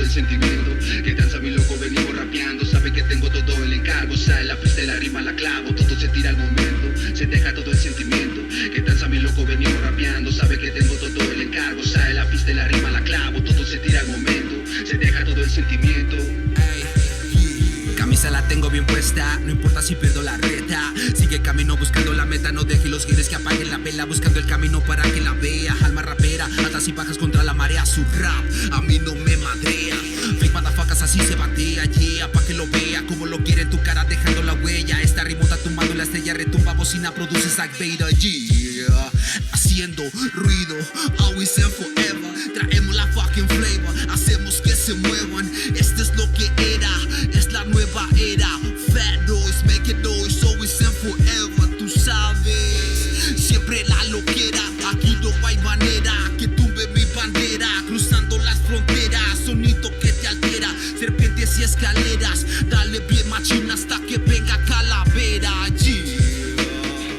el sentimiento. Que danza mi loco, venimos rapeando. Sabe que tengo todo el encargo. Sale la pista y la rima la clavo. Todo se tira al momento, se deja todo el sentimiento. Que danza mi loco, venimos rapeando. Sabe que tengo todo el encargo. Sale la pista y la rima la clavo. Todo se tira al momento, se deja todo el sentimiento. Camisa la tengo bien puesta, no importa si pierdo la reta. Sigue el camino buscando la meta, no deje los giles que apaguen la vela. Buscando el camino para que la vea. Alma rapera, altas y bajas contra la marea. Su rap a mí no me madrea. Fake motherfuckers así se batea, yeah. Pa' que lo vea como lo quiere en tu cara dejando la huella. Esta ritmo está tumbando la estrella, retumba bocina, produce Zack Vader, yeah. Haciendo ruido, always and forever. Traemos la fucking flavor, hacemos que se muevan. Esto es lo que era, es la nueva era. Fat noise, make it noise, always and forever. Tú sabes, siempre la loquera. Aquí no hay manera que tumbe mi bandera. Cruzando las fronteras, sonido que te altera. Serpientes y escaleras, dale bien machín hasta que venga calavera, yeah.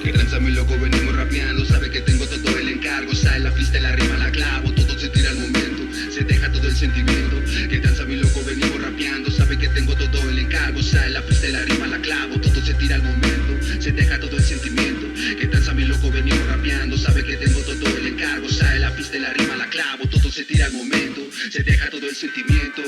Que danza mi loco, venimos rapeando. Sabe que tengo todo el encargo. Sale la pista y la rima la clavo. Todo se tira al momento, se deja todo el sentimiento. Que danza mi loco, venimos rapeando. Sabe que tengo todo el encargo. Sale la pista y la rima la clavo. Todo se tira al momento, se deja todo el sentimiento. Que danza mi loco, venimos rapeando. Sabe que tengo todo el encargo. Sale la pista y la rima la clavo. Todo se tira al momento, se deja todo el sentimiento.